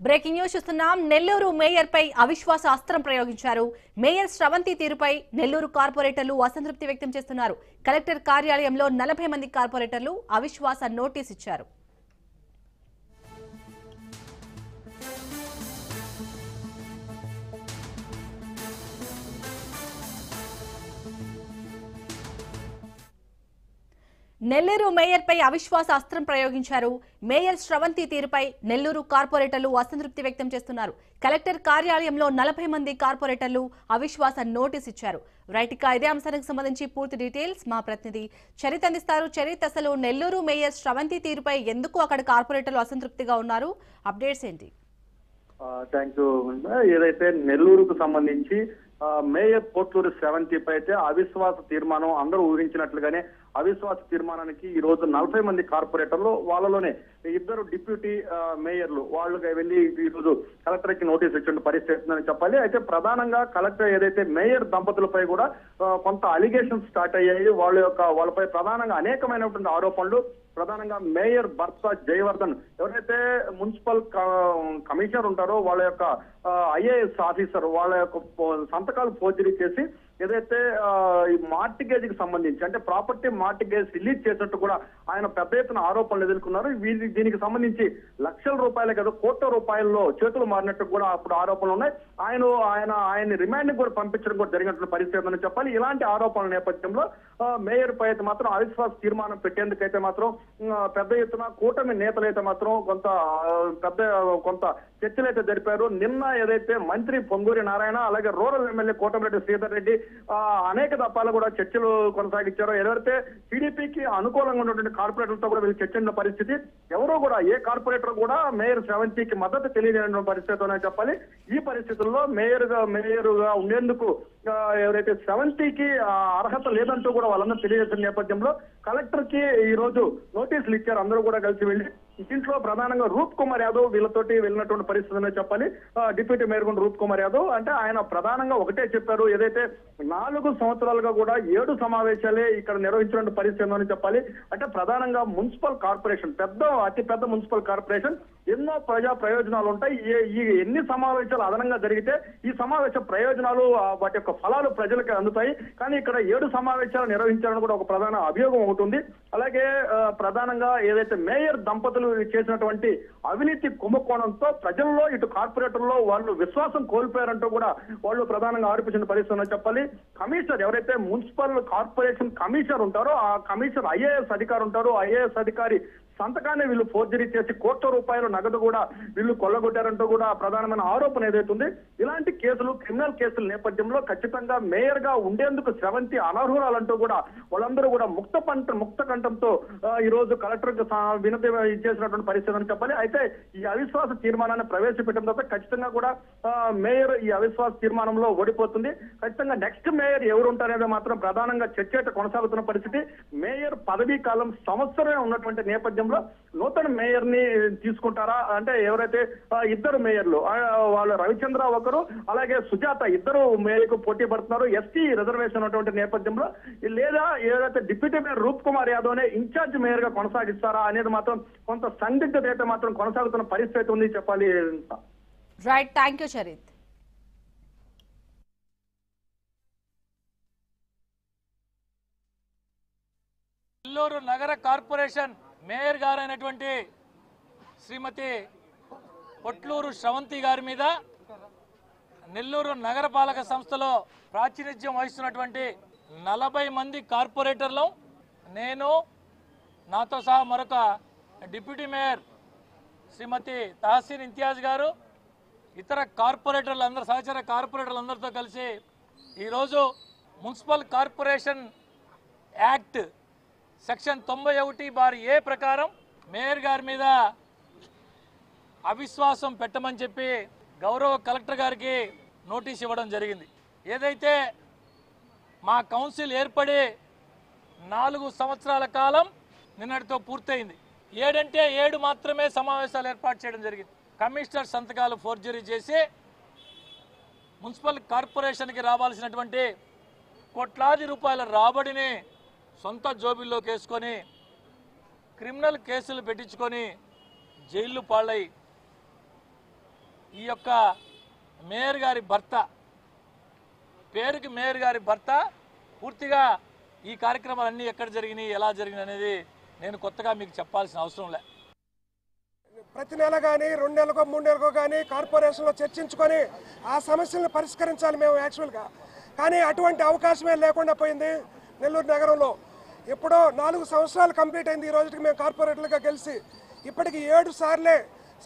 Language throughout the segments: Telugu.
బ్రేకింగ్ న్యూస్ చూస్తున్నాం. నెల్లూరు మేయర్ పై అవిశ్వాస అస్త్రం ప్రయోగించారు. మేయర్ శ్రవంతి తీరుపై నెల్లూరు కార్పొరేటర్లు అసంతృప్తి వ్యక్తం చేస్తున్నారు. కలెక్టర్ కార్యాలయంలో 40 మంది కార్పొరేటర్లు అవిశ్వాస నోటీస్ ఇచ్చారు. నెల్లూరు మేయర్ పై అవిశ్వాస అస్త్రం ప్రయోగించారు. మేయర్ శ్రవంతి తీరుపై నెల్లూరు కార్పొరేటర్లు అసంతృప్తి వ్యక్తం చేస్తున్నారు. కలెక్టర్ కార్యాలయంలో 40 మంది కార్పొరేటర్లు అవిశ్వాస నోటీస్ ఇచ్చారు. రైట్, ఇక ఇదే అంశానికి సంబంధించి పూర్తి డీటెయిల్స్ మా ప్రతినిధి చరిత్ అందిస్తారు. చరిత్, అసలు నెల్లూరు మేయర్ శ్రవంతి తీరుపై ఎందుకు అక్కడ కార్పొరేటర్లు అసంతృప్తిగా ఉన్నారు? అప్డేట్స్ ఏంటి? Thank you. ఏదైతే నెల్లూరుకు సంబంధించి మేయర్ పోట్లూరు శ్రవంతిపై అయితే అవిశ్వాస తీర్మానం అందరూ ఊహించినట్లుగానే అవిశ్వాస తీర్మానానికి ఈ రోజు 40 మంది కార్పొరేటర్లు, వాళ్ళలోనే 2 డిప్యూటీ మేయర్లు వాళ్ళు వెళ్ళి ఈ రోజు కలెక్టర్ కి నోటీస్ ఇచ్చిన పరిస్థితి అని చెప్పాలి. అయితే ప్రధానంగా కలెక్టర్ ఏదైతే మేయర్ దంపతులపై కూడా కొంత అలిగేషన్స్ స్టార్ట్ అయ్యాయి. వాళ్ళపై ప్రధానంగా అనేకమైనటువంటి ఆరోపణలు. ప్రధానంగా మేయర్ భర్త జయవర్ధన్ ఎవరైతే మున్సిపల్ కమిషనర్ ఉంటారో వాళ్ళ యొక్క ఐఏఎస్ ఆఫీసర్ వాళ్ళ యొక్క సంతకాలు ఫోర్జరీ చేసి ఏదైతే ఈ మార్టిగేజ్ కి సంబంధించి అంటే ప్రాపర్టీ మార్టిగేజ్ రిలీజ్ చేసినట్టు కూడా ఆయన పెద్ద ఎత్తున ఆరోపణలు ఎదుర్కొన్నారు. దీనికి సంబంధించి లక్షల రూపాయలే కదా కోట్ల రూపాయల్లో చేతులు మారినట్టు కూడా అప్పుడు ఆరోపణలు ఉన్నాయి. ఆయన రిమాండ్ కూడా పంపించడం కూడా జరిగినటువంటి పరిస్థితి అని చెప్పాలి. ఇలాంటి ఆరోపణల నేపథ్యంలో మేయర్ పై అయితే మాత్రం అవిశ్వాస తీర్మానం పెట్టేందుకైతే మాత్రం పెద్ద ఎత్తున కూటమి నేతలైతే మాత్రం కొంత చర్చలు అయితే జరిపారు. నిన్న ఏదైతే మంత్రి పొంగూరి నారాయణ అలాగే రూరల్ ఎమ్మెల్యే కోటమిరెడ్డి శ్రీధర్ రెడ్డి అనేక దఫాలు కూడా చర్చలు కొనసాగించారు. ఎవరైతే టీడీపీకి అనుకూలంగా ఉన్నటువంటి కార్పొరేటర్లతో కూడా వీళ్ళు చర్చించిన పరిస్థితి. ఎవరో కూడా ఏ కార్పొరేటర్ కూడా మేయర్ శ్రవంతికి మద్దతు తెలియజేయడం పరిస్థితి అని చెప్పాలి. ఈ పరిస్థితుల్లో మేయర్గా ఉండేందుకు ఎవరైతే శ్రవంతికి అర్హత లేదంటూ కూడా వాళ్ళందరూ తెలియజేసిన నేపథ్యంలో కలెక్టర్ కి ఈ రోజు నోటీసులు ఇచ్చారు. అందరూ కూడా కలిసి వెళ్ళి దీంట్లో ప్రధానంగా రూప్ కుమార్ యాదవ్ వీళ్ళతోటి వెళ్ళినటువంటి పరిస్థితి అనే చెప్పాలి. డిప్యూటీ మేయర్ రూప్ కుమార్ యాదవ్ అంటే ఆయన ప్రధానంగా ఒకటే చెప్పారు, ఏదైతే 4 సంవత్సరాలుగా కూడా 7 సమావేశాలే ఇక్కడ నిర్వహించిన పరిస్థితి అని చెప్పాలి. అంటే ప్రధానంగా మున్సిపల్ కార్పొరేషన్ అతి పెద్ద మున్సిపల్ కార్పొరేషన్ ఎన్నో ప్రజా ప్రయోజనాలు ఉంటాయి. ఈ ఎన్ని సమావేశాలు అదనంగా జరిగితే ఈ సమావేశ ప్రయోజనాలు వాటి యొక్క ఫలాలు ప్రజలకు అందుతాయి. కానీ ఇక్కడ 7 సమావేశాలు నిర్వహించాలని కూడా ఒక ప్రధాన అభియోగం ఉంటుంది. అలాగే ప్రధానంగా ఏదైతే మేయర్ దంపతులు చేసినటువంటి అవినీతి కుంభకోణంతో ప్రజల్లో ఇటు కార్పొరేటర్లో వాళ్ళు విశ్వాసం కోల్పోయారంటూ కూడా వాళ్ళు ప్రధానంగా ఆరోపించిన పరిస్థితి చెప్పాలి. కమిషనర్ ఎవరైతే మున్సిపల్ కార్పొరేషన్ కమిషనర్ ఉంటారో ఆ కమిషనర్ ఐఏఎస్ అధికారి ఉంటారో ఐఏఎస్ అధికారి సంతకాన్ని వీళ్ళు ఫోర్జరీ చేసి కోట్ల రూపాయల నగదు కూడా వీళ్ళు కొల్లగొట్టారంటూ కూడా ప్రధానమైన ఆరోపణ ఏదైతుంది. ఇలాంటి కేసులు క్రిమినల్ కేసుల నేపథ్యంలో ఖచ్చితంగా మేయర్ గా ఉండేందుకు శ్రవంతి అనర్హురాలంటూ కూడా వాళ్ళందరూ కూడా ముక్త కంఠంతో ఈ రోజు కలెక్టర్ వినతి చేసినటువంటి పరిస్థితి అని చెప్పాలి. అయితే ఈ అవిశ్వాస తీర్మానాన్ని ప్రవేశపెట్టిన తర్వాత ఖచ్చితంగా కూడా మేయర్ ఈ అవిశ్వాస తీర్మానంలో ఓడిపోతుంది. ఖచ్చితంగా నెక్స్ట్ మేయర్ ఎవరు ఉంటారనేది మాత్రం ప్రధానంగా చర్చ కొనసాగుతున్న పరిస్థితి. మేయర్ పదవీ కాలం సంవత్సరమే ఉన్నటువంటి నేపథ్యంలో నూతన మేయర్ ని తీసుకుంటారా అంటే ఎవరైతే 2 మేయర్లు వాళ్ళు రవిచంద్ర ఒకరు అలాగే సుజాత ఇద్దరు మేయర్ కు పోటీ పడుతున్నారు. ఎస్టీ రిజర్వేషన్ ఉన్నటువంటి నేపథ్యంలో లేదా ఏదైతే డిప్యూటీ మేయర్ రూప్ కుమార్ యాదవ్ నే ఇన్ఛార్జ్ మేయర్ గా కొనసాగిస్తారా అనేది మాత్రం కొంత సందిగ్ధత అయితే మాత్రం కొనసాగుతున్న పరిస్థితి ఉంది చెప్పాలి. Right, thank you Charith. Nellore నగర కార్పొరేషన్ మేయర్ గారైనటువంటి శ్రీమతి పొట్లూరు శ్రవంతి గారి మీద నెల్లూరు నగరపాలక సంస్థలో ప్రాతినిధ్యం వహిస్తున్నటువంటి 40 మంది కార్పొరేటర్లు, నేను నాతో సహా మరొక డిప్యూటీ మేయర్ శ్రీమతి తహసీన్ ఇంతియాజ్ గారు, ఇతర కార్పొరేటర్లు సహచర కార్పొరేటర్లందరితో కలిసి ఈరోజు municipal corporation act section 91(a) ప్రకారం మేయర్ గారి మీద అవిశ్వాసం పెట్టమని చెప్పి గౌరవ కలెక్టర్ గారికి నోటీస్ ఇవ్వడం జరిగింది. ఏదైతే మా కౌన్సిల్ ఏర్పడి 4 సంవత్సరాల కాలం నిన్నటితో పూర్తయింది. 7 మాత్రమే సమావేశాలు ఏర్పాటు చేయడం జరిగింది. కమిషనర్ సంతకాలు ఫోర్జరీ చేసి మున్సిపల్ కార్పొరేషన్కి రావాల్సినటువంటి కోట్లాది రూపాయల రాబడిని సొంత జోబిల్లోకి వేసుకొని క్రిమినల్ కేసులు పెట్టించుకొని జైళ్లు పాలై ఈ యొక్క మేయర్ గారి భర్త, పేరుకి మేయర్ గారి భర్త పూర్తిగా ఈ కార్యక్రమాలన్నీ ఎక్కడ జరిగినాయి, ఎలా జరిగినాయి అనేది నేను కొత్తగా మీకు చెప్పాల్సిన అవసరం లే. ప్రతి నెల కానీ 2 నెలలకో 3 నెలలకో కానీ కార్పొరేషన్లో చర్చించుకొని ఆ సమస్యలను పరిష్కరించాలి మేము యాక్చువల్గా. కానీ అటువంటి అవకాశమే లేకుండా పోయింది నెల్లూరు నగరంలో. ఎప్పుడో 4 సంవత్సరాలు కంప్లీట్ అయింది ఈ రోజుకి మేము కార్పొరేటర్లుగా గెలిచి. ఇప్పటికి 7 సార్లే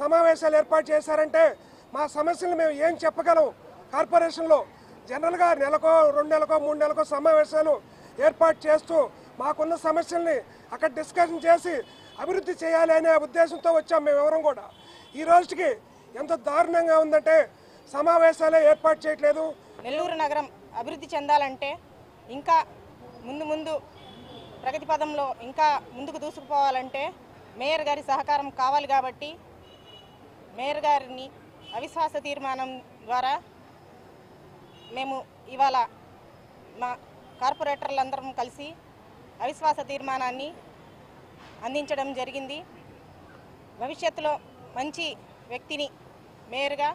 సమావేశాలు ఏర్పాటు చేశారంటే మా సమస్యలు మేము ఏం చెప్పగలం? కార్పొరేషన్లో జనరల్గా నెలకో 2 నెలలకో 3 నెలలకో సమావేశాలు ఏర్పాటు చేస్తూ మాకున్న సమస్యల్ని అక్కడ డిస్కషన్ చేసి అభివృద్ధి చేయాలి అనే ఉద్దేశంతో వచ్చాం మేము ఎవరం కూడా. ఈ రోజుకి ఎంత దారుణంగా ఉందంటే సమావేశాలే ఏర్పాటు చేయట్లేదు. నెల్లూరు నగరం అభివృద్ధి చెందాలంటే ఇంకా ముందు ప్రగతి పదంలో ఇంకా ముందుకు దూసుకుపోవాలంటే మేయర్ గారి సహకారం కావాలి. కాబట్టి మేయర్ గారిని అవిశ్వాస తీర్మానం ద్వారా మేము ఇవాళ మా కార్పొరేటర్లందరం కలిసి అవిశ్వాస తీర్మానాన్ని అందించడం జరిగింది. భవిష్యత్తులో మంచి వ్యక్తిని మేయర్గా